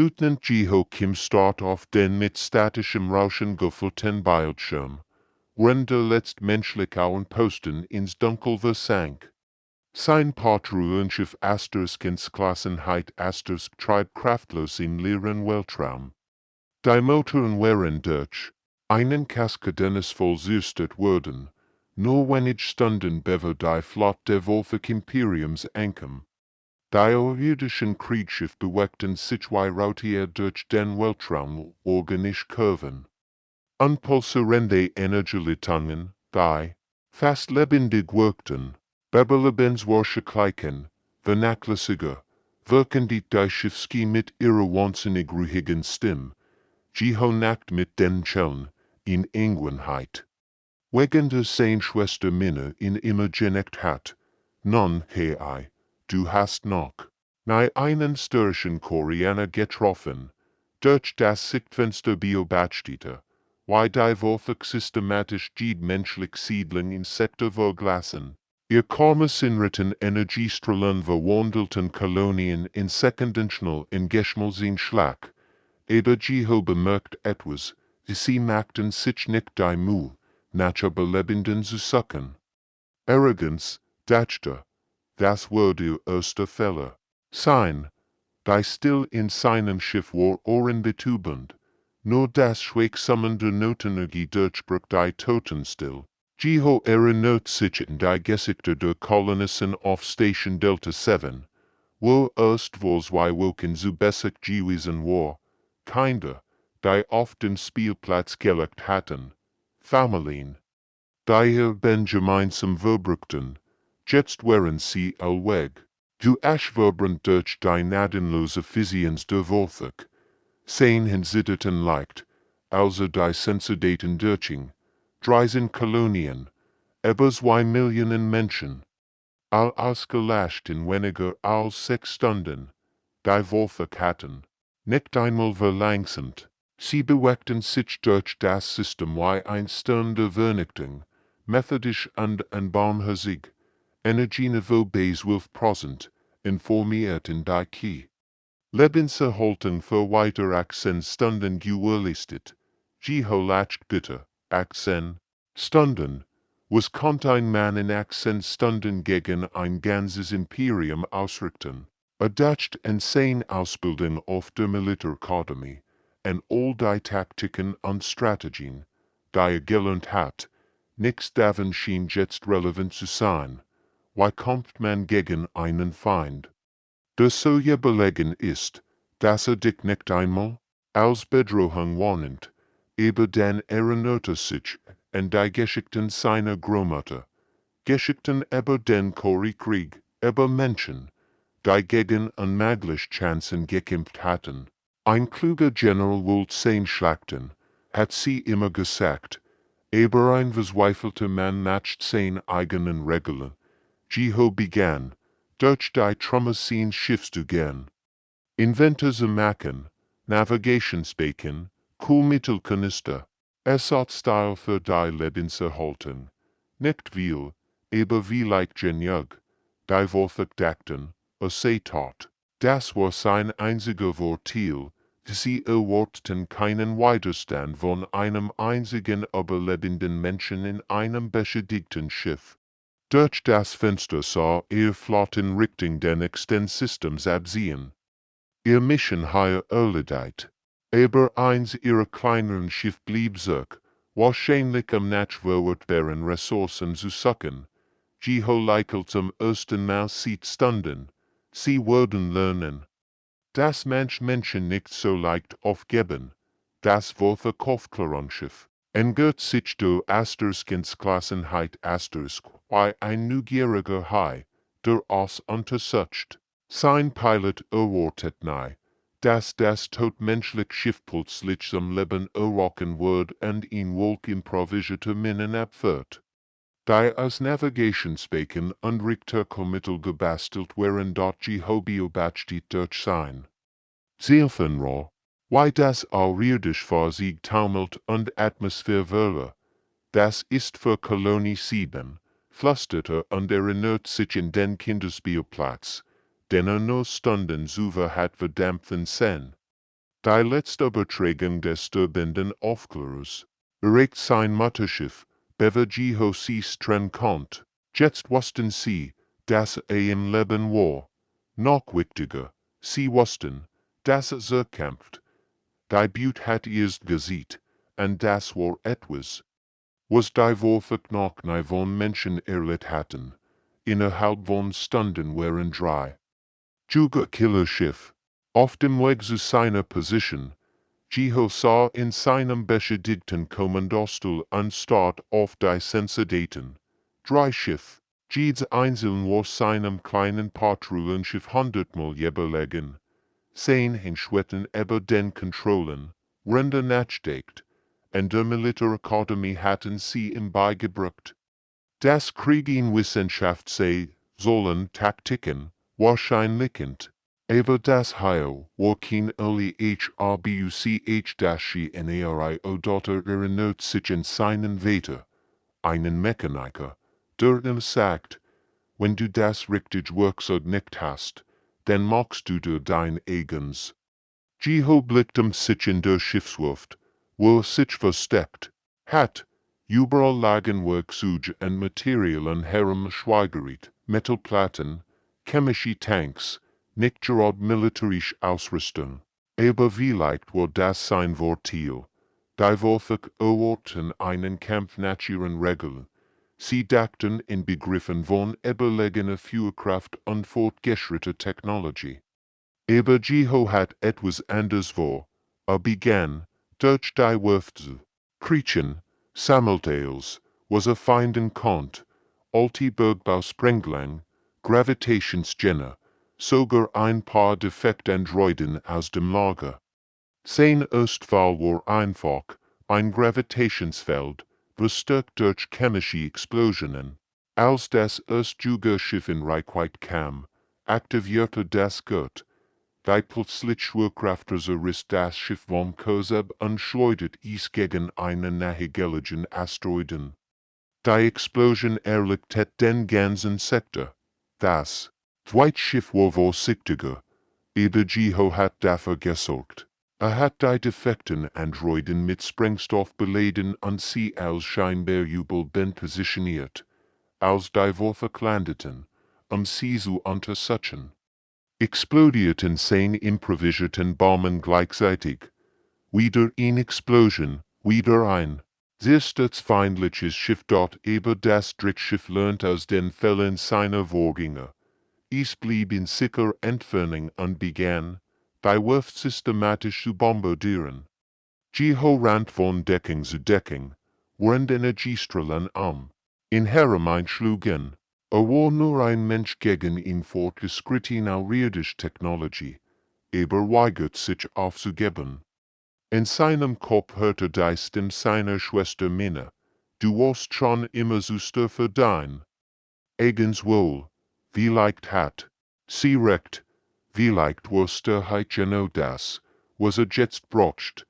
Lieutenant Jeho Kim start auf den mit statischem Rauschen gefüllten Bildschirm. Rende letztmenschlichen Posten ins Dunkel versank. Sein Patrouillenschiff Klassenheit treibt kraftlos im leeren Weltraum. Die Motoren waren durch, einen Kaskadenes voll zerstört wurden, nur wenig Stunden bevor die Flotte des Imperiums ankam. Die irdischen Kriegsschiff bewegten sich routier durch den Weltraum organisch Kurven. Unpulsierende Energieleitungen, die fast lebendig wirkten, Babylebenswahrscheinlichkeiten, vernachlässiger, wirken die Schiffski mit ihrer wahnsinnig ruhigen Stimme, Jeho nackt mit den Schellen, in Engwenheit. Wegen der sein Schwester Minne in immer geneckt hat, nun, hey, du hast noch einen störrischen Koreaner getroffen, durch das Sichtfenster beobachtet, wie die Wolfach systematisch jede menschlich Siedlung Insekten verglassen. Ihr Karmasinritten Energiestrahlen verwandelten Kolonien in sekundenschnell in geschmolzen Schlag, aber Jeho bemerkt etwas, sie machten sich nicht die Mühe, nach Belebenden zu suchen. Arroganz, dachte, das war der erste Fehler. Sein, die still in seinem Schiff war ohrenbetäubend, nur das Schweigsummen der Notenergie durchbrach die Totenstill. Jeho erinnert sich an die Gesichter der Kolonisten auf Station Delta 7, wo erstmals Woken zu bessig gewesen war, Kinder, die auf dem Spielplatz gelegt hatten, Familien, die gemeinsam verbrachten, jetzt waren sie allweg. Du Aschverbrand durch die gnadenlose Physiens der Wolfach, sein hinsitterten leicht, also die Sensidaten durching, 13 Kolonien, über 2 Millionen Menschen, all ausgelascht in weniger als 6 Stunden, die Wolfach hatten, nicht einmal verlangsamt, sie bewegten sich durch das System wie ein Stern der Vernichtung, methodisch und barmherzig, Energieniveau bei 12%, informiert in die Key. Lebenserhaltung für weiter 18 Stunden gewährleistet. Jeho lacht bitte, 18 Stunden. Was konnte ein Mann in 18 Stunden gegen ein ganzes Imperium ausrichten? Dacht an seine Ausbildung auf der Militärakademie, an all die Taktiken und Strategien, die gelernt hat, nichts davon schien jetzt relevant zu sein. Wie kommt man gegen einen Feind? Der so ja belegen ist, dass dich nicht einmal, als Bedrohung warnend, aber dann erinnerte sich an die Geschichten seiner Großmutter, Geschichten über den Krieg, über Menschen, die gegen unmögliche Chancen gekämpft hatten. Ein kluger General wollte sein schlachten, hat sie immer gesagt, aber ein verzweifelter Mann macht seine eigenen Regeln. Jeho begann, durch die Trümmer Schiffs zu gehen. Inventor zu machen, Navigationsbeacon, Kühlmittelkanister, Ersatzteil für die Lebenserhaltung. Nicht viel, aber vielleicht genug, die Wolfach dachten, tat. Das war sein einziger Vorteil, sie erwarteten keinen Widerstand von einem einzigen überlebenden Menschen in einem beschädigten Schiff. Durch das Fenster sah ihr flott in Richtung der nächsten Systems absehen. Ihr Mission higher erledigt, aber eins ihrer kleineren Schiff blieb zurück, wahrscheinlich nachverwertbaren Ressourcen zu suchen. Jeho lächelt zum ersten Mal seit Stunden. Sie würden lernen, dass Menschen nicht so leicht aufgeben. Das war Verkaufsklarenschiff. Engert sich der Klassenheit wie ein neugieriger Hai, der aus untersucht. Sein Pilot erwartet nahe, dass das todmenschliche Schiff plötzlich zum Leben erwachen wird und ihn wohl improvisierte Minen abführt. Die aus Navigationsbeacon und Richtermittel gebastelt waren dort Jeho beobachtet durch sein Seelenrohr, wie das aurirdisch vor sich taumelt und Atmosphäre wäre. Das ist für Kolonie 7, flüsterte und erinnert sich in den Kinderspielplatz, den nur Stunden zuvor hat verdampfen sehen. Die letzte Übertragung des sterbenden Aufklärers erregt sein Mutterschiff, bever Jeho sie streng kommt. Jetzt wussten sie, dass im Leben war. Noch wichtiger, sie wussten, dass kämpft. Die Butte hat erst gesieht, und das war etwas. Was die Wolfig noch nie von Menschen erlebt hatten. Innerhalb von Stunden waren drei. Juga Killerschiff. Auf dem Weg zu seiner Position. Jeho sah in seinem beschädigten Kommandostuhl anstatt auf die Sensodaten. Drei Schiff. Jedes einzeln war seinem kleinen Patrouillenschiff 100-mal überlegen. Sein Hinschwetten über den Kontrollen, Rende nachdenkt, und der Militärakademie hatten sie ihm beigebracht. Das Krieg in Wissenschaft sei, sollen Taktiken, wahrscheinlich, aber das Heil war kein early HRBUCH-NARI oder erinnert sich an seinen Vater, einen Mechaniker, der ihm sagt, wenn du das richtig Werkzeug nicht hast, dann machst du dir dein eigenes. Jeho blickte sich in der Schiffswerft, wo sich versteckt hat. Überall lagen Werkzeuge und Materialien herumschweigeriet, Metallplatten, chemische Tanks, nicht gerade militärische Ausrüstung. Aber vielleicht war das sein Vorteil. Die Wolfig erwarten einen Kampf nach ihren Regeln. Sie dachten in Begriffen von überlegener Führkraft und fortgeschrittener Technologie. Aber Jeho hat etwas anderes vor. Begann, durch die Werft zu kriechen, sammelteils, was finden konnte, alte Bergbausprängling, Gravitationsjänner, sogar ein paar defekte Androiden aus dem Lager. Sein Erstfall war einfach, ein Gravitationsfeld, verstärkt durch chemische Explosionen. Als das Erstjugerschiff in Reichweite kam, aktivierte das Gurt. Die plötzlich Schwerkraftloser riss das Schiff vom Kurs ab und schleudert es gegen einen nahegelegenen Asteroiden. Die Explosion erlitt den ganzen Sektor. Das zweite Schiff war vorsichtiger, aber Jeho hat dafür gesorgt. Hat die defekten Androiden mit Sprengstoff beladen und sie als scheinbar übel positioniert, als die Wolfig landeten, sie zu untersuchen. Explodierten sein improvisierten Bomben gleichzeitig. Wieder eine Explosion, wieder ein. Das feindliches Schiff dort über das Drickschiff lernt aus den Fällen seiner Vorgänger. Es blieb in sicherer Entfernung und begann, die Werft systematisch zu bombardieren. Jeho rannt von Deckung zu Deckung, während Energiestrahlen in herumeinschlugen. War nur ein Mensch gegen ihn fortgeschrittene irdische Technologie, aber weigert sich aufzugeben. In seinem Kopf hörte die Stimme seiner Schwester Minna, du warst schon immer Süster für dein eigens Wohl, vielleicht hat sie recht, vielleicht warst du genau das, was jetzt braucht.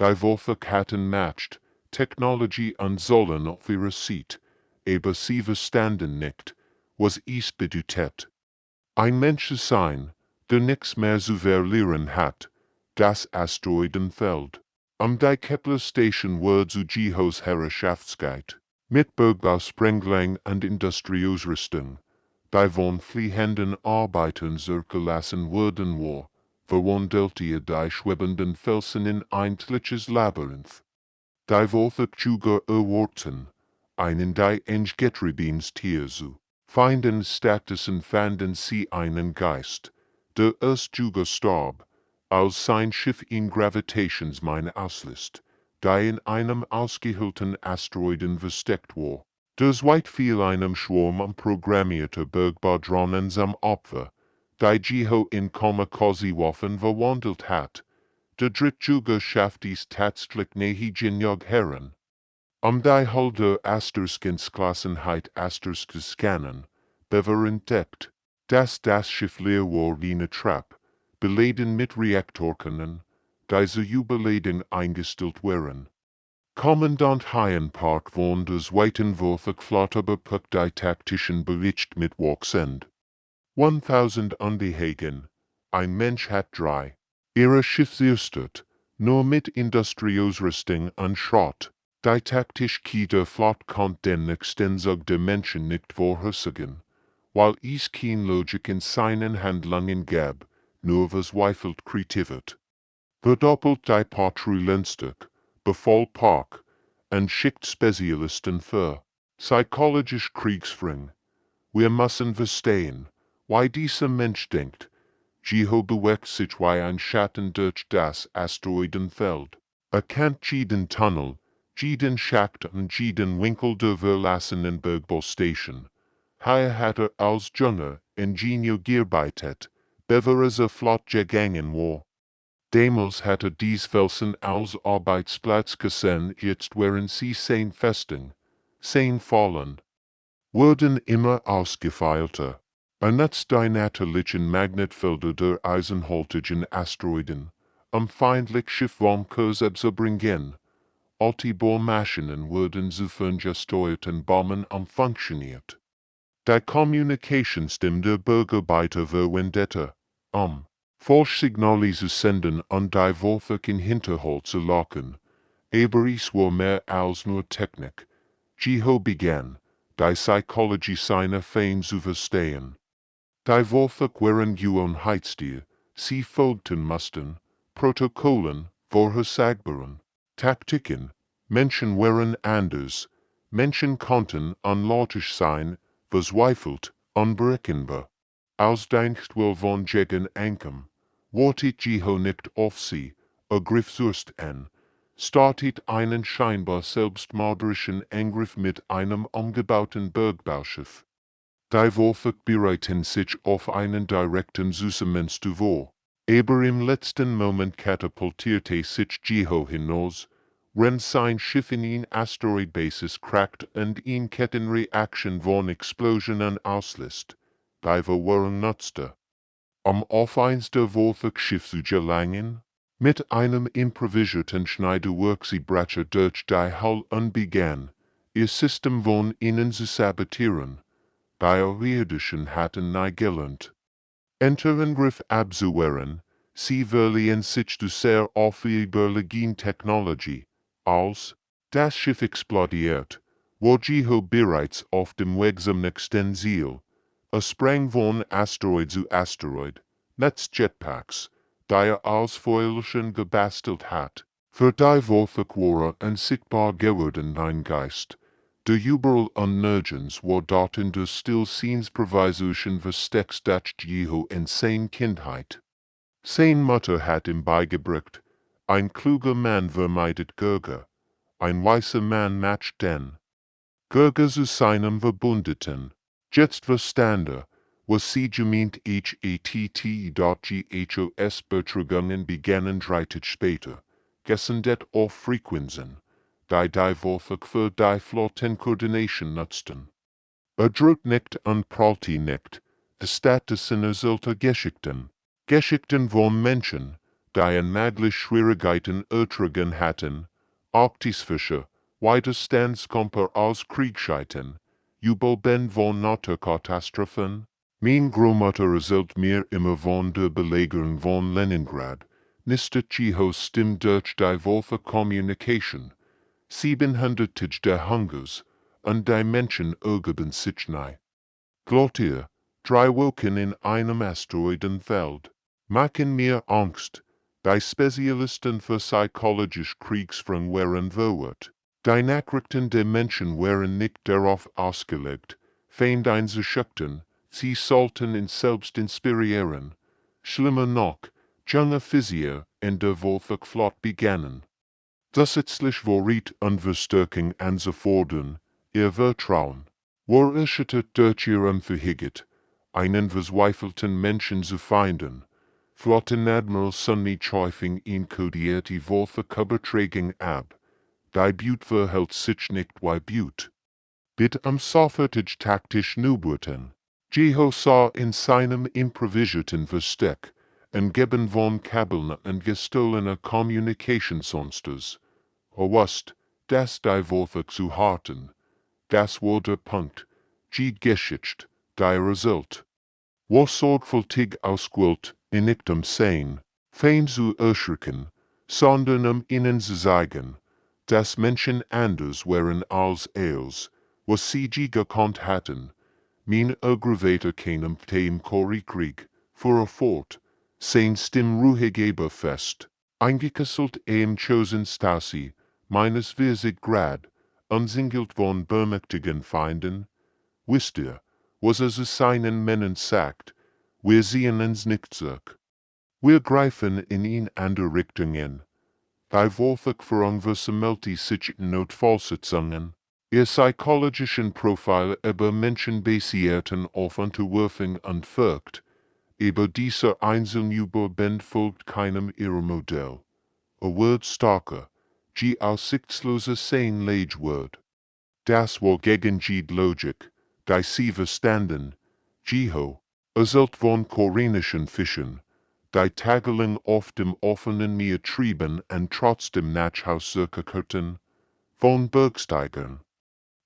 Die Wolfig hatten matcht, Technologie und sollen auf ihrer Seite, aber sie verstanden nicht, was es bedeutet. Ein Mensch zu sein, der nichts mehr zu verlieren hat, das Asteroidenfeld. Die Kepler-Station war zu Jehos Herrschaftsgebiet, mit Bergbausprängling und Industrieausrüstung, die von fliehenden Arbeitern zurückgelassen worden war, verwandelte die schwebenden Felsen in ein tliches Labyrinth. Die Wolfig Juger erwarten, einen die Enggetriebens Tier zu finden stattdessen fanden sie einen Geist, der Erstjuger starb, als sein Schiff in Gravitationsmine auslöst, die in einem ausgehöhlten Asteroiden versteckt war. Der Zweite fiel einem Schwarm programmierter Bergbaudrahnen zum Opfer, die Jeho in Kamikaze-Waffen verwandelt hat. Der Drittjuger schafft es tatsächlich nicht heran. Die Hull der Asterskensklasenheit Astersk zu scannen, bever entdeckt, dass das Schiff leer war wie eine Trapp, beladen mit Reaktorkanonen, die zur Überladung eingestellt waren. Kommandant Hyenpark von der Zweiten Wolfig Flotte bepackt die taktischen Bericht mit Wachsend. 1000 Undehegen, ein Mensch hat drei Ihre Schiffsüstert, nur mit Industrieausrüstung an Schrott. Die taktische der Flot konnte den Extensug der Menschen nicht vorhersagen, weil es keine Logik in seinen Handlungen gab, nur verzweifelt Kreativität. Verdoppelt die Patrouillenstück, bevoll Park, und schickt Spezialisten für psychologisch Kriegsführung. Wir müssen verstehen, why dieser Mensch denkt. Jeho bewegt sich wie ein Schatten durch das Asteroidenfeld. Kennt jeden Tunnel, jeden Schacht und jeden Winkel der verlassenen Bergbausstation. Hat als junger Ingenieur gearbeitet, bevor flott gegangen war. Damals hatte dies Felsen als Arbeitsplatz gesehen, jetzt wären sie sein Festung, sein Fallen. Wurden immer ausgefeilter. Benutzt die natürlichen Magnetfelder der eisenhaltigen Asteroiden, feindlich Schiffraumkurs abzubringen. Alte Bohrmaschinen wurden zu ferngesteuerten Bomben funktioniert. Die Kommunikationssystem der Bürgerbeiter verwendete, Falschsignale zu senden und die Wolfach in Hinterhalt zu locken. Aber es war mehr als nur Technik. Jeho begann, die Psychologie seiner Feinde zu verstehen. Die Wolfach waren Gewohnheitstiere, sie folgten mussten, Protokollen, vorhersagbaren, Taktiken, Menschen waren anders, Menschen konnten unlogisch sein, verzweifelt, unberechenbar. Als Denkstwil von gegen Ankam, wartet Jeho nicht auf sie, ergriff Surst an, startet einen scheinbar selbstmörderischen Angriff mit einem umgebauten Bergbauschiff. Die Wolfach bereiten sich auf einen direkten Zusammenstoß vor. Aber im letzten Moment katapultierte sich Jeho hinaus, rennt sein Schiff in ein Asteroidbasis krackt und in Kettenreaktion von Explosionen auslässt. Die Verwirrung nutzte, auf eins der Wolfach-Schiff zu gelangen. Mit einem improvisierten Schneiderwerk sie brachte durch die Hull und begann, ihr System von innen zu sabotieren. Die Außerirdischen hatten nie gelernt, Angriff abzuwehren, sie verliehen sich zu sehr auf die überlegene Technologie. Als das Schiff explodiert, war Jeho bereits auf dem Weg zum nächsten Ziel. Sprang von Asteroid zu Asteroid, netz Jetpacks, die als Feuerlöschen gebastelt hat. Für die Wolfach war unsichtbar geworden ein Geist. Der überall und nirgends war dort in der Stillsehensprovision versteckt das Jeho in seine Kindheit. Seine Mutter hat ihm beigebracht, ein kluger Mann vermeidet Gürger, ein weißer Mann matcht den Gürger zu seinem Verbündeten. Jetzt verstande, was sie gemeint HATT.GHOS Betrügungen begannen 30 später, gesendet auf Frequenzen, die Wolfach für die Flottenkoordination nutzten. Droht nicht und prallte nicht, statt seiner sollte Geschichten. Geschichten von Menschen, die in maglich Schwierigkeiten ertragen hatten, Arktisfische, Widerstandskämpfer aus Kriegsscheiten, Jubelben von Naturkatastrophen. Mein Großmutter erzählt mir immer von der Belagerung von Leningrad, nistet Jehos Stimme durch die Wolfach Communication. 700 der Hungers, und die Menschen ergeben sich nie. Glaubt ihr, 3 Wolken in einem Asteroidenfeld machen mir Angst. Die Spezialisten für psychologisch Kriegsführung waren verwirrt. Die Nachrichten der Menschen waren nicht darauf ausgelegt, Feind einzuschüchtern, sie sollten ihn selbst inspirieren. Schlimmer noch, junge Physiker in der Wolfach-Flot begannen, zusätzlich Vorrat und Verstärkung anzufordern, ihr Vertrauen war erschüttert durch ihr Unverhütet, einen verzweifelten Menschen zu finden. Flottenadmiral Sonny Chäufing inkodiert die Wolfach-Übertragung ab. Die Butte verhält sich nicht wie Butte. Bitte sofortig taktisch Nuburten. Jeho sah in seinem improvisierten Versteck, umgeben von Kabeln und gestohlener Kommunikationsmonsters, wusste, dass die Wolfach zu harten. Das war der Punkt, die Geschichte, die Result. War sorgfältig ausgewählt, in ichtem Sein. fein zu erschrecken, sondern ihnen zu zeigen, dass Menschen anders waren als was sie gekonnt hatten. Min aggravator keinem dem Krieg, fuhr fort, sein Stimm ruhig aber fest, eingekesselt chosen Stasi, meines grad, umsingelt von bemächtigen Feinden. Wisst ihr, was zu seinen Männern sagt, wir sehen uns nicht zurück. Wir greifen in ihn andere Richtungen. Bei Wolfach verunversammelt sich Notfallsitzungen. Ihr psychologischen Profil über Menschen basierten auf Unterwerfung und Furcht. Über dieser Einzelüberband folgt keinem ihrer Modell. A word starker, die aussichtslose sein Word. Das war gegen die Logik, die sie verstanden. Jeho, erzählt von koreanischen Fischen, die tagelang auf dem offenen Meer trieben und trotzdem nach Hause zurückkehrten. Von Bergsteigern,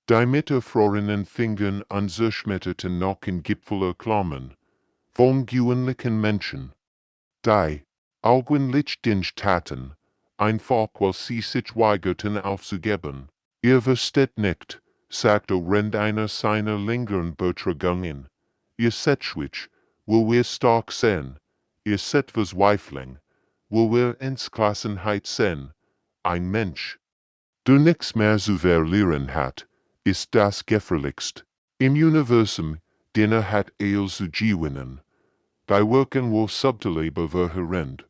die mit erfrorenen Fingern an zerschmetterten Nacken Gipfel erklammen. Von gewöhnlichen Menschen, die, augenblicklich Dienst taten, einfach weil sie sich weigerten aufzugeben. Ihr versteht nicht, sagte einer seiner längeren Betragungen. Ihr seht schwach, wo wir stark sein. Ihr seht Verzweiflung, wo wir Entschlossenheit sehen. Ein Mensch, der nichts mehr zu verlieren hat, ist das gefährlichst. Im Universum, den hat zu gewinnen. Die wirken wo subtile bewerherend,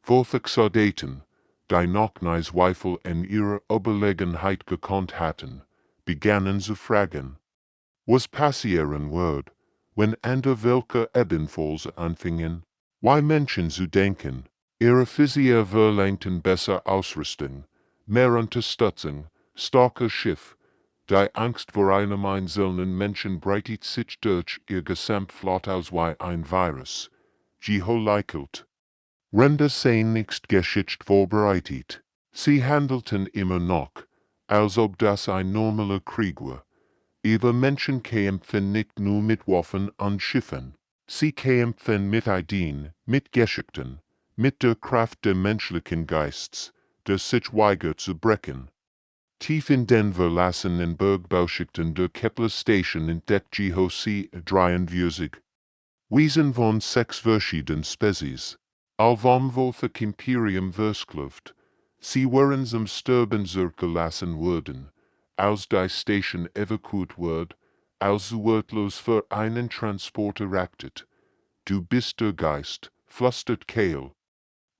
wolfach Soldaten, die noch nie Zweifel in ihrer Überlegenheit gekonnt hatten, begannen zu fragen. Was passieren wird, wenn andere welche ebenfalls anfingen, why Menschen zu denken, ihre Physik verlangten besser Ausrüstung, mehr Unterstützung, starker Schiff, die Angst vor einem einzelnen Menschen breitet sich durch ihr Gesamtflot aus wie ein Virus, geholeichelt. Ränder seien nicht geschickt vorbereitet. Sie handelten immer noch, als ob das ein normaler Krieg war. Ihre Menschen kämpfen nicht nur mit Waffen und Schiffen. Sie kämpfen mit Ideen, mit Geschichten, mit der Kraft des menschlichen Geistes, der sich weigert zu brechen. Tief in den verlassenen Bergbauschichten der Kepler-Station entdeckt sie 43 Wesen von 6 verschiedenen Spezies. Alvom wolfach Imperium verskluft. Sie waren zum Sterben zurückgelassen worden, als die Station evakuiert wird, als sie wortlos für einen Transport erachtet. Du bist der Geist, flüstert Kale.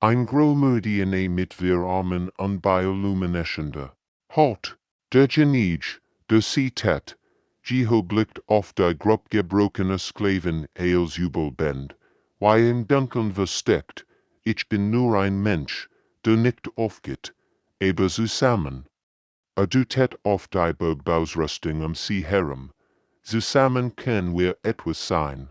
Ein Großmütiger mit wir Armen und biolumineszender. Halt, der Genij, der Seetat. Jeho blickt auf die Gruppe gebrochener Sklaven als Jubelband. Wie im Dunkeln versteckt, ich bin nur ein Mensch, der nicht aufgeht, aber zusammen. Du tät auf die Bergbausrüstung sie herum. Zusammen können wir etwas sein.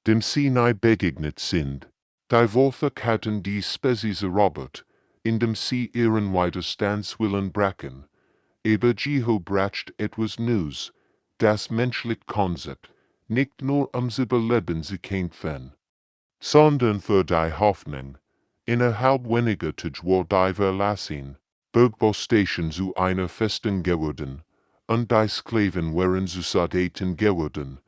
Dem sie nahe begegnet sind. Die Wolfach hatten die Spezies erobert, indem sie ihren Widerstandswillen brachen. Aber Jeho bracht etwas Neues, das menschliche Konzept, nicht nur zu überleben sie kämpfen, sondern für die Hoffnung, innerhalb weniger Tage war die Verlassung, Bergbaustation zu einer Festung geworden, und die Sklaven waren zu Soldaten geworden.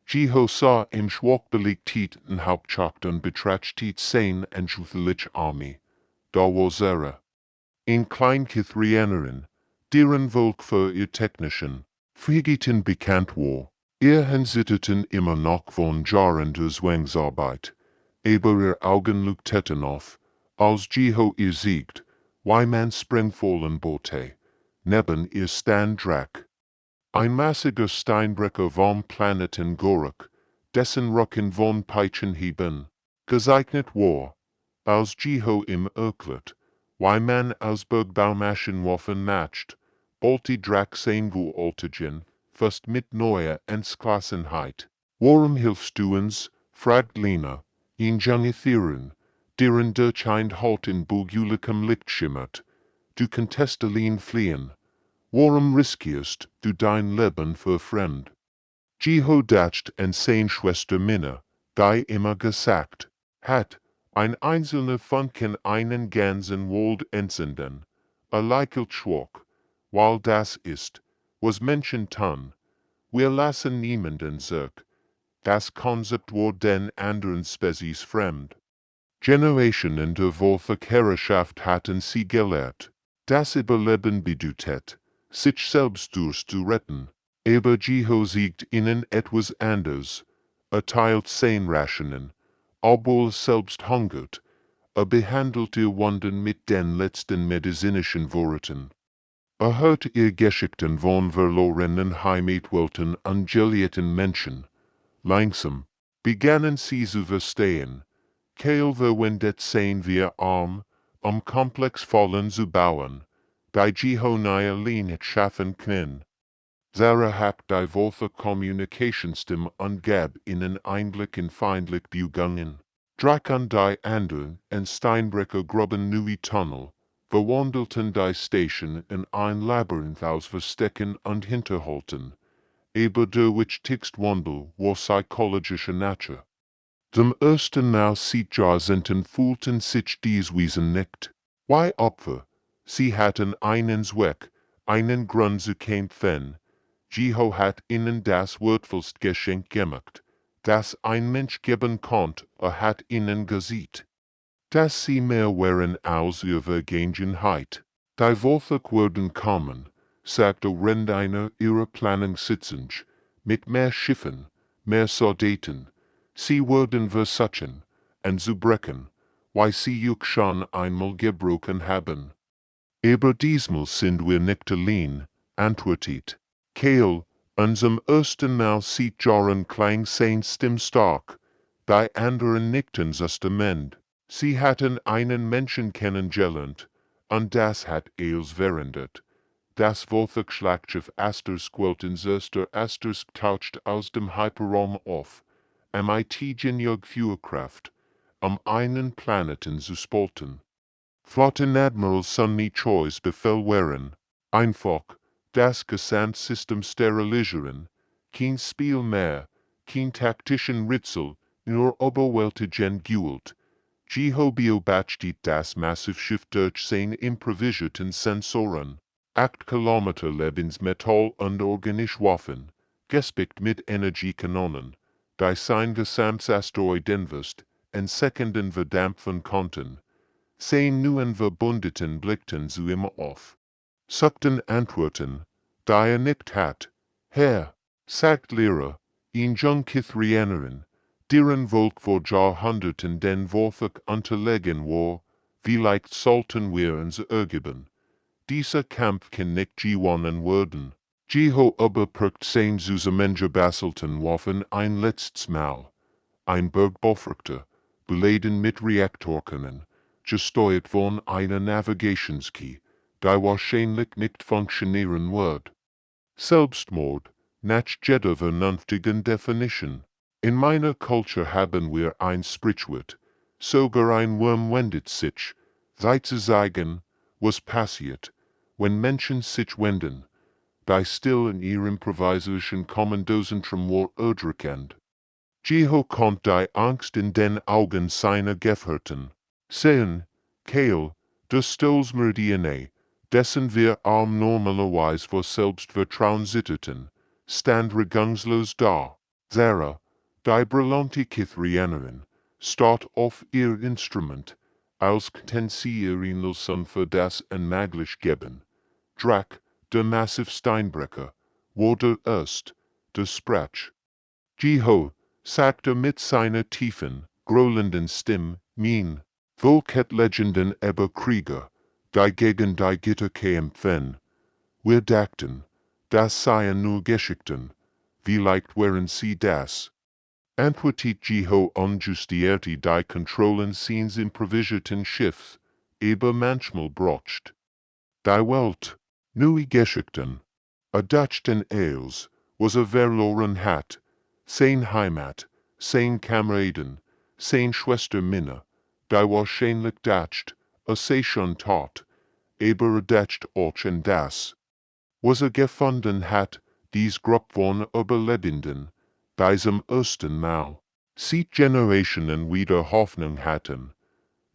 Jeho sah im schwachbelegten Hauptschacht betrachtet sein entschuldigliche Armee. Da war Sarah. Ein Kleinkatharianerin, deren Volk für ihr technischen Fähigkeiten bekannt war. Ihr zitterten immer noch von Jahren der Zwangsarbeit, aber ihr Augen leuchteten auf, als Jeho ihr siegt, wie man sprengvollen Boote, neben ihr stand Drack. Ein massiger Steinbrecher vom Planeten Gorak, dessen Rücken von Peitschenhieben gezeichnet war, als Jeho im erklärt, wie man als Bergbaumaschinenwaffen matcht, bolti Drack sein Wohltätigen, fast mit neuer Entschlossenheit. Warum hilfst du uns, fragt Lena, ihn junge Thieren, deren durch ein Halt in bulgulichem Licht schimmert. Du kannst allein fliehen. Warum riskierst du dein Leben für fremd? Jeho dacht an sein Schwester Minna, die immer gesagt hat, Ein einzelner Funken einen ganzen Wald entzünden, a Leichel Schwach, weil das ist, was Menschen tun. Wir lassen niemanden zurück. Das Konzept war den anderen Spezies fremd. Generationen der Volksherrschaft hatten sie gelehrt, das Überleben bedeutet, sich selbst durchzuretten. Aber Jeho siegt ihnen etwas anderes, erteilt sein Rationen, obwohl selbst hungert, behandelt ihr Wunden mit den letzten medizinischen Worten. Hört ihr Geschichten von verlorenen Heimatwelten angelierten Menschen. Langsam begannen sie zu verstehen, Keil verwendet sein wir komplex Fallen zu bauen, die Jeho neue Linie schaffen können. Sarah hat die Wolfe Communicationsstim und gab ihnen Einblick in feindlich Bewegungen. Drachen die anderen en Steinbrecher gruben neue Tunnel, verwandelten die Station in ein Labyrinth aus Verstecken und Hinterhalten, aber der wichtigste Wandel war psychologischer Natur. Zum ersten Mal seit Jahrzehnten fühlten sich diese Wesen nicht wie Opfer, sie hatten einen Zweck, einen Grund zu kämpfen. Jeho hat ihnen das wertvollste Geschenk gemacht, das ein Mensch geben konnte, hat ihnen gesagt, dass sie mehr wären als ihre Vergangenheit. Die Wolfe werden kommen, sagte Rendiner ihrer Planung sitzend, mit mehr Schiffen, mehr Soldaten. Sie werden versuchen, anzubrechen, weil sie auch schon einmal gebrochen haben. Aber diesmal sind wir nicht allein, antwortet Keil, und zum ersten Mal seit Jahren klang sein Stimme stark, die anderen nickten zustimmt. Sie hatten einen Menschen kennengelernt, und das hat alles verändert. Das Volksschlachtschiff Asters quellten Asters taucht aus dem Hyperraum auf, MIT genug Führkraft, einen Planeten zu spalten. Flottenadmiral Sunny Choi's Befehl waren, einfach, das Gesamtsystem sterilisieren, kein Spiel mehr, kein taktischen Rätsel, nur überwältigend Gewalt. Jeho beobachtet das Massivschiff durch seine improvisierten Sensoren. 8 Kilometer Lebensmetall und organische Waffen, gespickt mit Energiekanonen, die sein Gesamtasteroidenwust in Sekunden verdampfen konnten. Sein neuen Verbündeten blickten zu ihm auf. Suchten Antworten, die nicht hat. Herr, sagt Lehrer, ihn Junkithrianerin, deren Volk vor Jahrhunderten den Wolfach unterlegen war, vielleicht sollten wir uns ergeben. Dieser Kampf kann nicht gewonnen werden. Jeho überprüft sein zusammengebastelten Waffen ein letztes Mal. Ein Bergbauverkehr, beladen mit Reaktorkanonen, gesteuert von einer Navigationskey, die wahrscheinlich nicht funktionieren wird. Selbstmord, nach jeder vernünftigen Definition. In meiner Kultur haben wir ein Sprichwort, sogar ein Wurm wendet sich, sei zu sagen, was passiert, wenn Menschen sich wenden, die still in ihrem improvisation Kommandozentrum war erdrückend. Jeho konnte die Angst in den Augen seiner Gefährten sehen, Keil, das stolz mir DNA, dessen wir normalerweise vor Selbstvertrauen zitterten, stand regungslos da. Sarah, die brillante Kithrianerin, starrt auf ihr Instrument, als könnten sie ihr Illusion für das unmöglich geben. Drac, der massive Steinbrecher, wurde erst, der Sprach. Jeho, sagte mit seiner tiefen, grollenden Stimme, mein Volk hat Legenden über Krieger, die gegen die Gitter kämpfen. Wir dachten, das seien nur Geschichten, vielleicht wären sie das. Antwortet Jeho unjustierte die Kontrollen seines improvisierten Schiffs, aber manchmal brocht. Die Welt, neue Geschichten, dachten els, was verloren hat, sein Heimat, sein Kameraden, sein Schwester Minna, die wahrscheinlich dacht, sei schon tot, aber dacht auch an das, was gefunden hat, dies Gruppe von Überlebenden, die zum ersten Mal, seit Generationen wieder Hoffnung hatten,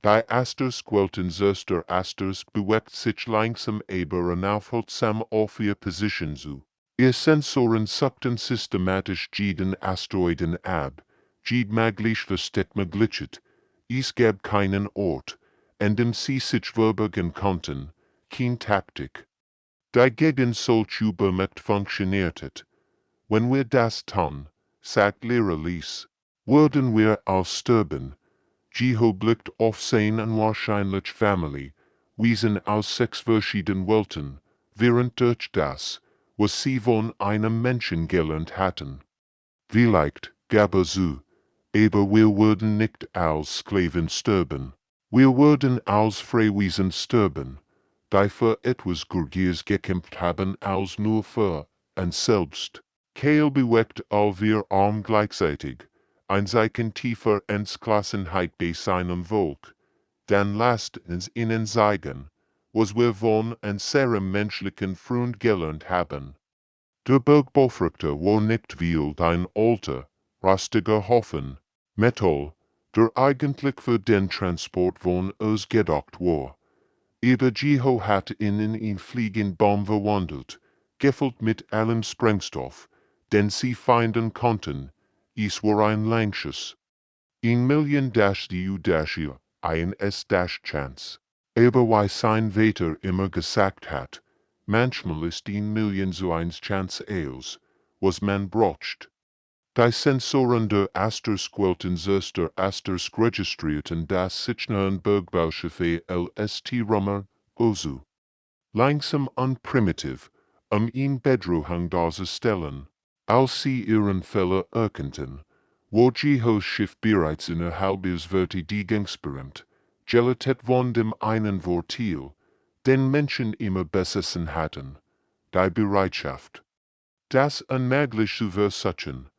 Die Squelten Zerster bewegt sich langsam aber unaufhaltsam auf ihr Position zu. Ihr Sensoren suchten systematisch jeden Asteroiden ab, jed maglich versteckt maglichet, es gab keinen Ort, an dem sie sich verbergen konnten, kein Taktik. Die gegen solch Übermacht funktioniert. Wenn wir das tun, sagt Lehrer Lies, würden wir aussterben. Jeho blickt auf seine unwahrscheinliche Familie, wiesen aus 6 verschiedenen Welten, während durch das, was sie von einem Menschen gelernt hatten. Vielleicht, gab zu, aber wir würden nicht als Sklaven sterben. Wir würden als Freiwesen sterben, die für etwas Gurgiers gekämpft haben als nur für uns selbst. Keil bewegt all wir Arm gleichzeitig, ein Zeichen tiefer Entschlossenheit bei seinem Volk. Dann lasst uns ihnen zeigen, was wir von unserem menschlichen Freund gelernt haben. Der Bergbefragte war nicht wie ein alter, rostiger Haufen Metall, der eigentlich für den Transport von uns gedacht war. Aber Jeho hat in ein Fliegenbaum verwandelt, gefüllt mit allem Sprengstoff, den sie finden konnten. Es war ein Langsches. 1 Million-DU- ein S-Chance. Aber wie sein Vater immer gesagt hat, manchmal ist 1 Million so ein Chance als, was man braucht. Die Sensoren der Squelten Zerster registrierten das Sichern Bergbauschiffe LST Rummer, Ozu. Langsam und primitiv, ihn Bedrohung darzustellen. Als sie ihren Fehler erkannten, war Jehos Schiff bereits innerhalb verteidigungsbereit, gelitet von dem einen Vorteil, den Menschen immer besessen hatten, die Bereitschaft. Das unmöglich zu versuchen,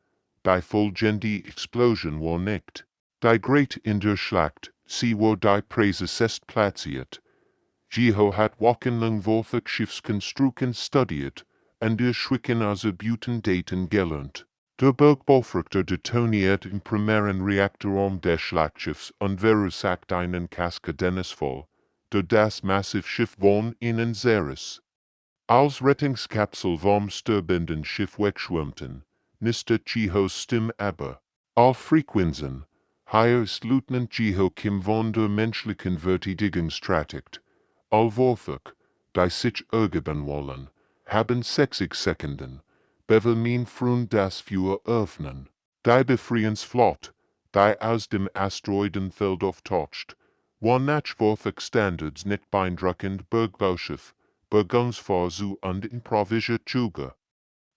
die vollständige Explosion war nicht. Die Great in der Schlacht, sie war die Preise fest platziert. Jeho hat wochenlang Wolfach Schiffskonstruktion studiert, und der Schwicken Attributen Daten gelernt. Der Bergbefragte detoniert im primären Reaktorraum des Schlachtschiffs und verursacht einen Kaskadennesfall, der das Massivschiff von innen zerriss. Als Rettungskapsel vom sterbenden Schiff wegschwimmten, niste Jehos Stimme aber. All Frequenzen, hier ist Lieutenant Jeho Kim von der menschlichen Verteidigungsstrategie. All Wolfach, die sich ergeben wollen, haben 60 Sekunden, bevel mein Freund das Feuer öffnen. Die Befreiungsflotte, die aus dem Asteroidenfeld auftaucht, war nach Wolfach Standards nicht beeindruckend Bergbauschiff, Bergungsphase und improvisiert Zuge.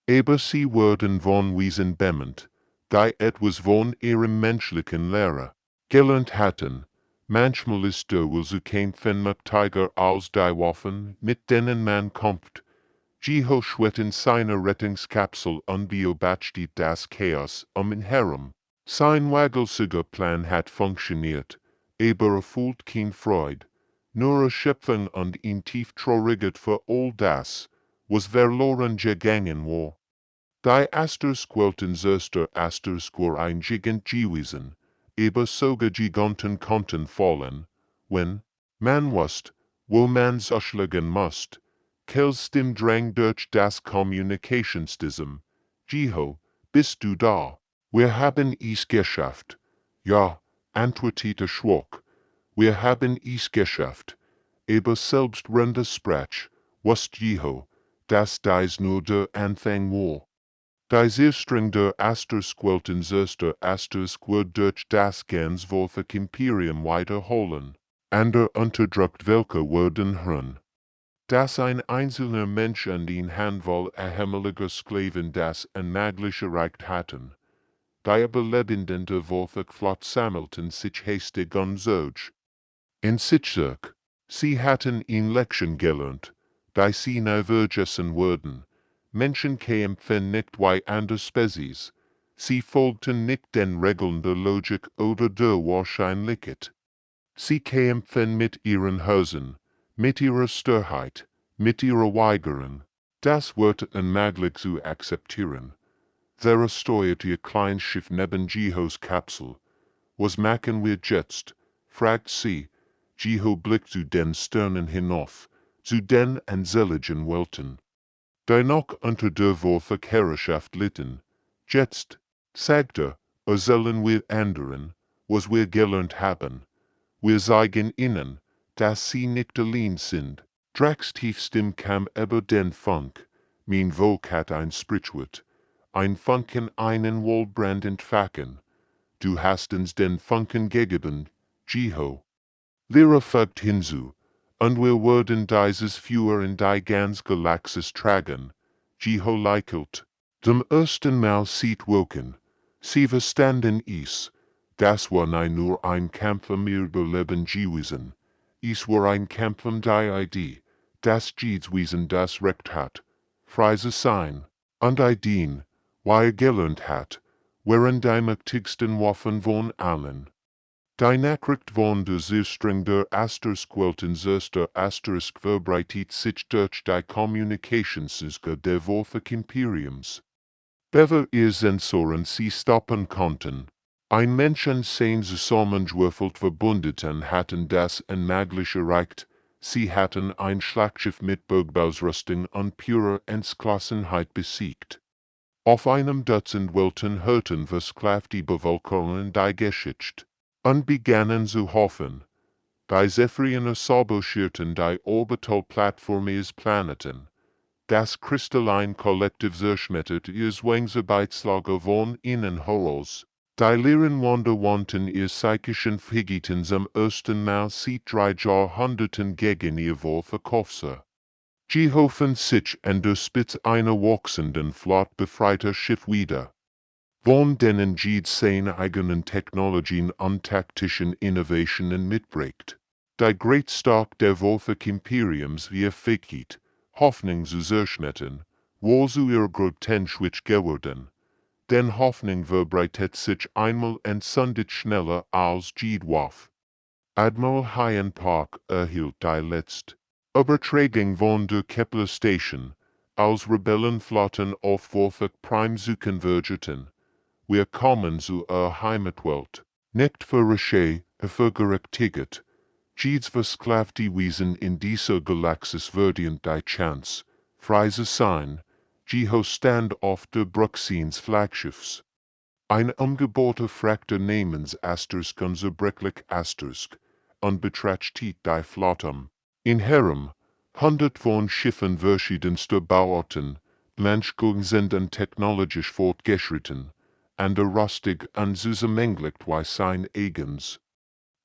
Aber sie wurden von Wesen bemüht, die etwas von ihrem menschlichen Lehrer gelernt hatten. Manchmal ist der Will zu kämpfen mächtiger als die Waffen, mit denen man kämpft. Jeho schwett in seiner Rettungskapsel und beobachtet das Chaos ihn herum. Sein waghalsiger Plan hat funktioniert, aber fühlt kein Freude. Nur Erschöpfung und ein tief trauriget für all das, was verloren gegangen war. Die Squelten Zerster ein Gigant gewesen, aber sogar Giganten konnten fallen, wenn man wusste, wo man ausschlagen musste. Kells Stimme drang durch das Kommunikationssystem. Jeho, bist du da? Wir haben es geschafft. Ja, antwortete Schwach. Wir haben es geschafft. Aber selbst Renda Sprach, wusste Jeho, dass dies nur der Anfang war. Die Zerstring der Squelten Zerster durch das ganz Wolfach Imperium wiederholen. Ander unterdrückt welche werden hören. Dass ein einzelner Mensch an den Handvoll ehemaliger Sklaven das Unmögliche erreicht hatten. Die Überlebenden der Wolfach Flott sammelten sich hastig und zog. In Sitzerk, sie hatten in Lektion gelernt, die sie nie vergessen würden. Menschen kämpfen nicht wie andere Spezies. Sie folgten nicht den Regeln der Logik oder der Wahrscheinlichkeit. Sie kämpfen mit ihren Hosen, mit ihrer Sturheit, mit ihrer Weigerung. Das wird unmöglich zu akzeptieren. There steuert ihr Kleinschiff neben Jehos Kapsel. Was machen wir jetzt? Fragt sie, Jeho Blick zu den Sternen hinauf, zu den Anselligen Welten. Die noch unter der Worfig Herrschaft litten. Jetzt, sagte, sollen wir anderen, was wir gelernt haben. Wir zeigen ihnen, dass sie nicht allein sind. Drax tiefstem kam über den Funk, mein Volk hat ein Sprichwort, ein Funken einen Waldbrand entfachen. Du hast uns den Funken gegeben, Jeho. Lehrer fügt hinzu, und wir werden dieses Feuer in die ganz Galaxis tragen, Jeho leichelt. Dem ersten Mal sieht Woken, sie verstanden es, das war nicht nur ein Kampf ihr Überleben gewesen, es war ein Kampf die Idee, dass jedes Wesen das Recht hat, frei zu sein, und Ideen, wie gelernt hat, waren die mächtigsten Waffen von allen. Die Nachricht von der Zerstörung der Asterisk-Welten zuerst Asterisk verbreitet sich durch die Kommunikationssysteme der Wolfig Imperiums. Bevor ihr Sensoren sie stoppen konnten, ein Menschen sein zusammengewürfelt Verbündeten hatten das Unmögliche erreicht, sie hatten ein Schlagschiff mit Bergbausrüstung und purer Entschlossenheit besiegt. Auf einem Dutzend Welten hörten versklavt die Bevölkerung die Geschichte und begannen zu hoffen. Die Zephyriner sabotierten die Orbitalplattform ihres Planeten. Das Kristalline Kollektiv zerschmettert ihr Zwangsarbeitslager von innen heraus. Die leeren Wanderwanten ihr psychischen Vergeten zum ersten Mal seit 3 Jahrhunderten gegen ihr Wohl verkaufte. Jeho fand sich an der Spitze einer wachsenden Flotte befreiter Schiff wieder. Von denen jede seine eigenen Technologien und taktischen Innovationen mitbringt. Die Greatstark der Wolfig Imperiums wie vergeht, Hoffnung zu zerschmettern, wohl zu ihrer Grottenschwitch geworden. Denn Hoffnung verbreitet sich einmal entzündet schneller als jede Waffe. Admiral Hyan Park erhielt die letzte Übertragung von der Kepler Station, als Rebellenflotten auf Wolfig Prime zu konvergierten. Wir kommen zu Heimatwelt, nicht für Reche, für gerechtigt. Jedes versklavte Wesen in dieser Galaxis verdient die Chance, frei zu sein, Jeho stand auf der Brücke seines Flaggschiffs. Ein umgebohrter Frachter namens Asterisk unzerbrechlich Asterisk, und betrachtet die Flotte. In Herem, 100 von Schiffen verschiedenster Bauarten, manche sind und technologisch fortgeschritten, andere rustig und zusammengelegt wie sein eigens.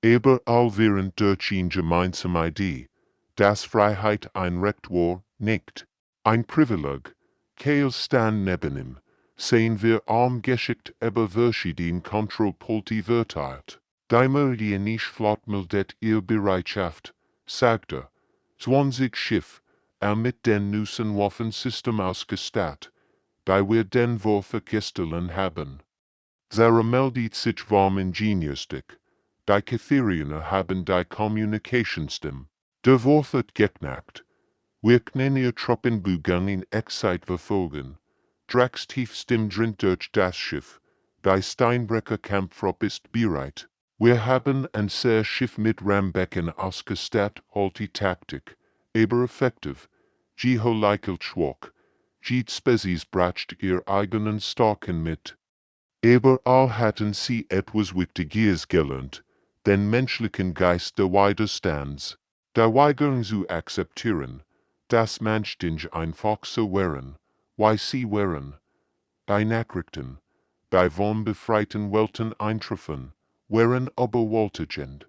Überall während durch eine gemeinsame Idee, dass Freiheit ein Recht war, nicht ein Privileg, kein Stand neben ihm, sehen wir geschickt über verschiedene Kontrollpulte verteilt. Die Meridianisch Flott meldet ihr Bereitschaft, sagte, 20 Schiff, mit den neuesten Waffensystem ausgestattet, die wir den Wurf gestohlen haben. Sarah meldet sich warm ingenieurstig. Die Katherianer haben die Kommunikationsstim. Der Wurf hat geknackt. Wir können ihr Truppenbugang in Echtzeit verfolgen. Drax tiefstim dringt durch das Schiff. Die Steinbrecher Kampftrupp ist bereit. Wir haben ein sehr Schiff mit Rambecken ausgestattet, halt die Taktik. Aber effektiv. Jeho leichelt schwach. Jede Spezies bracht ihr eigenen Starken mit. Überall hatten sie etwas Wichtiges gelernt, den menschlichen Geist der Widerstands, der Weigerung zu akzeptieren, dass Menschdinge einfach so wären, wie sie wären. Die Nachrichten, die von befreiten Welten eintreffen, wären überwältigend.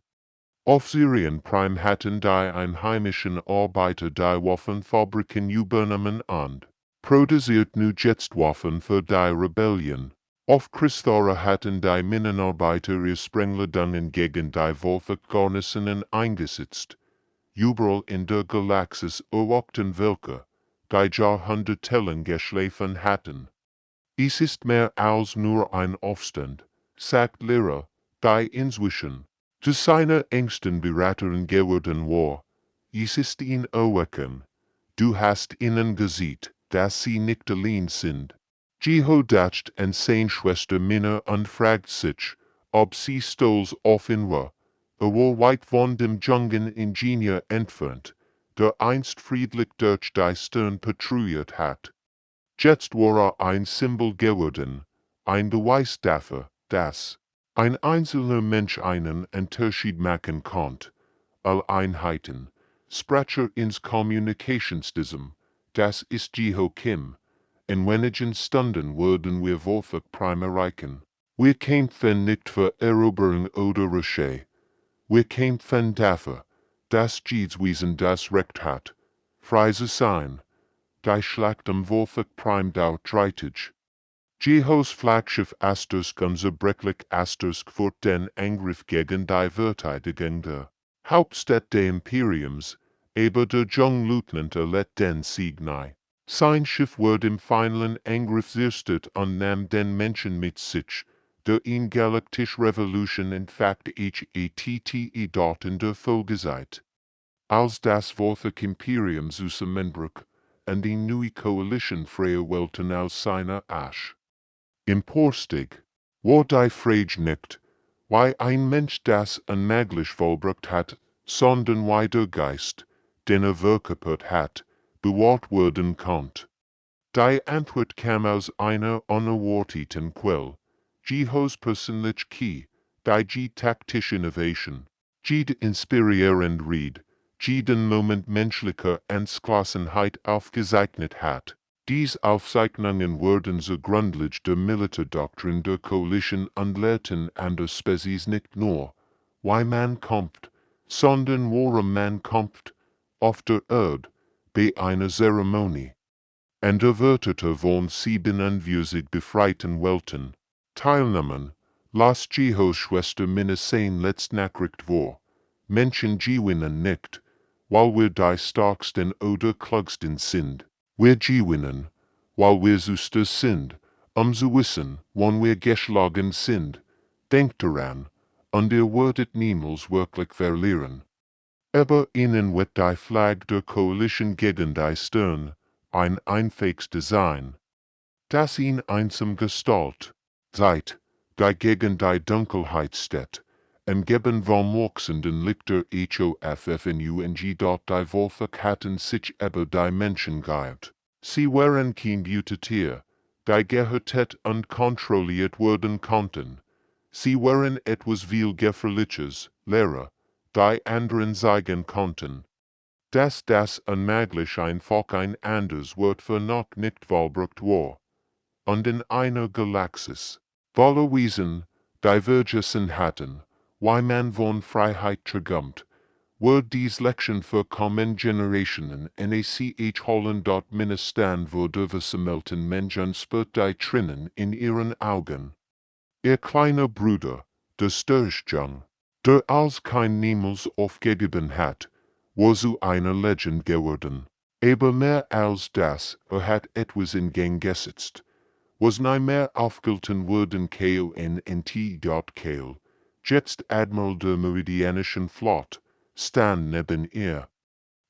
Auf Syrien Prime hatten die einheimischen Arbeiter die Waffenfabriken übernommen und produziert nu jetzt Waffen für die Rebellion. Auf Christora hatten die Minenarbeiter ihr Sprengladungen gegen die Wolfig-Garnisonen eingesetzt. Überall in der Galaxis erwachten welche, die Jahrhundertelang geschlafen hatten. Es ist mehr als nur ein Aufstand, sagt Lehrer, die inzwischen zu seiner engsten Beraterin geworden war. Es ist ihn erwecken. Du hast ihnen gesagt, dass sie nicht allein sind. Jeho dacht an seine Schwester Minna und fragt sich, ob sie stolz auf ihn war, Weit von dem jungen Ingenieur entfernt, der einst friedlich durch die Stirn patrouilliert hat. Jetzt war ein Symbol geworden, ein Beweis dafür, dass ein einzelner Mensch einen Unterschied machen konnte. All Einheiten, Sprecher ins Kommunikationssystem, das ist Kim. In wenigen Stunden würden wir Wolfach Prime erreichen. Wir kämpfen nicht für Eroberung oder Rache. Wir kämpfen dafür, dass jedes Wesen das Recht hat, frei zu sein. Die Schlacht am Wolfach Prime dauert 30. Jehos Flaggschiff Asterisk unzerbrechlich Asterisk für den Angriff gegen die Verteidigung der Hauptstadt des Imperiums, aber der Jungleutnant erlitt den Sieg nahe. Sein Schiff wird im finalen Angriff zerstört und nahm den Menschen mit sich, der in Galaktische Revolution in fact HATTE dort in der Folge seid. Als das Wolfach Imperium zusammenbrach, und die neue Koalition freier Welten aus seiner Asche emporstig, war die Frage nicht, wie ein Mensch das unmöglich vollbracht hat, sondern wie der Geist, den verkörpert hat, bewahrt werden konnte. Die Antwort kam aus einer unerwarteten Quelle, Jehos Persönlichkeit, die taktische Innovation, die inspirierende Rede, die den Moment menschlicher Entschlossenheit aufgezeichnet hat. Dies Aufzeichnungen wurden zugrundlich der Militärdoktrin der Koalition und lehrten an der Spezies nicht nur, wie man kämpft, sondern worum man kämpft, auf der Erde, bei einer Zeremonie. Und erweiterte von 47 befreiten Welten, teilnahmen, las Jehos Schwester meine sein Letztnachricht vor, Menschen gewinnen nicht, weil wir die starksten oder klugsten sind. Wir gewinnen, weil wir zuster sind, zu wissen, wann wir geschlagen sind. Denkt daran, und ihr werdet niemals wirklich verlieren. Aber ihnen wird die Flag der Koalition gegen die Stirn, ein einfähiges Design, das ihn einsam Gestalt, seid, die gegen die Dunkelheit steht, umgeben vom wachsenden Licht der HFY-Geschichte dort die Wolfach hatten sich über die Menschen geirrt. Sie waren kein Beutetier, die gehortet und kontrolliert werden konnten. Sie waren etwas viel Gefährliches, Lehrer, die anderen zeigen konnten. Dass das unmöglich einfach ein anderes Wort für noch nicht vollbracht war. Und in einer Galaxis, voller Wesen, die Vergessen hatten, wie man von Freiheit träumt, wird dies Lektion für kommende Generationen holen dort Ministern wurde versammelten Menschen spürt die Tränen in ihren Augen. Ihr kleiner Bruder, der Sturjung, der als kein niemals aufgegeben hat, war zu einer Legend geworden. Aber mehr als das, hat etwas in Gang gesetzt. Was nie mehr aufgehalten worden KONNT. Jetzt Admiral der Meridianischen Flotte, stand neben ihr.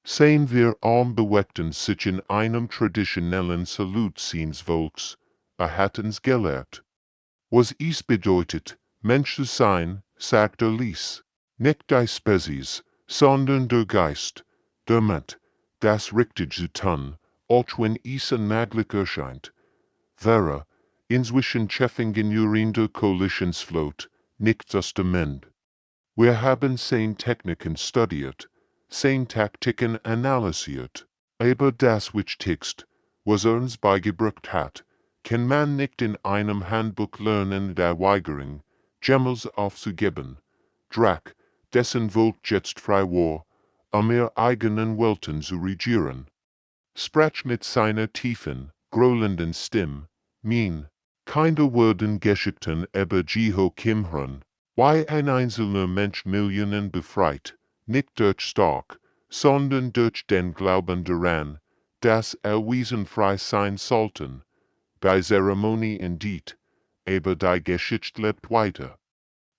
Sehen wir bewegten sich in einem traditionellen Salut seines Volks, hatten's gelehrt. Was es bedeutet, Mensch zu sein, sagt Lies, nicht die Spezies, sondern der Geist, der Mensch, das richtig zu tun, auch wenn es unmöglich erscheint. Wäre, inzwischen Chefingenieurin der Koalitionsflotte, nichts aus dem Mend. Wir haben seine Techniken studiert, seine Taktiken analysiert, aber das Wichtigste, was uns beigebracht hat, kann man nicht in einem Handbuch lernen der Weigerung, Gemmels aufzugeben, Drac, dessen Volk jetzt frei war, ihr eigenen Welten zu regieren. Sprach mit seiner tiefen, grollenden Stimme, keine Worten Geschichten über Jeho Kimhran, wie ein einzelner Mensch Millionen befreit, nicht durch stark, sondern durch den Glauben daran, dass Wesen frei sein sollten. Bei Zeremonie indeed, aber die Geschichte lebt weiter.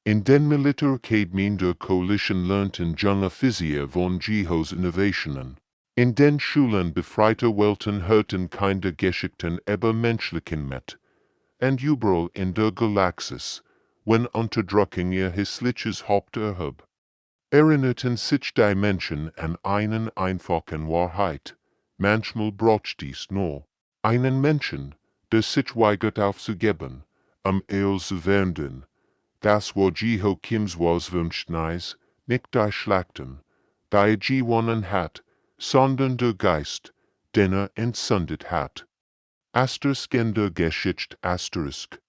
In den Militäracademien der Koalition lernten junge Physicier von Jehos Innovationen. In den Schulen befreiter Welten hörten keine Geschichten über menschlichen mit. Und überall in der Galaxis, wenn Unterdrückung ihr hässliches Haupt erhob, erinnerten sich die Menschen an einen einfachen Wahrheit. Manchmal braucht dies nur einen Menschen, der sich weigert aufzugeben, zu werden. Das war Jeho Kims was wünscht nice, nicht die Schlachten, die gewonnen hat, sondern der Geist, den entzündet hat. Asterisk in der Geschichte Asterisk.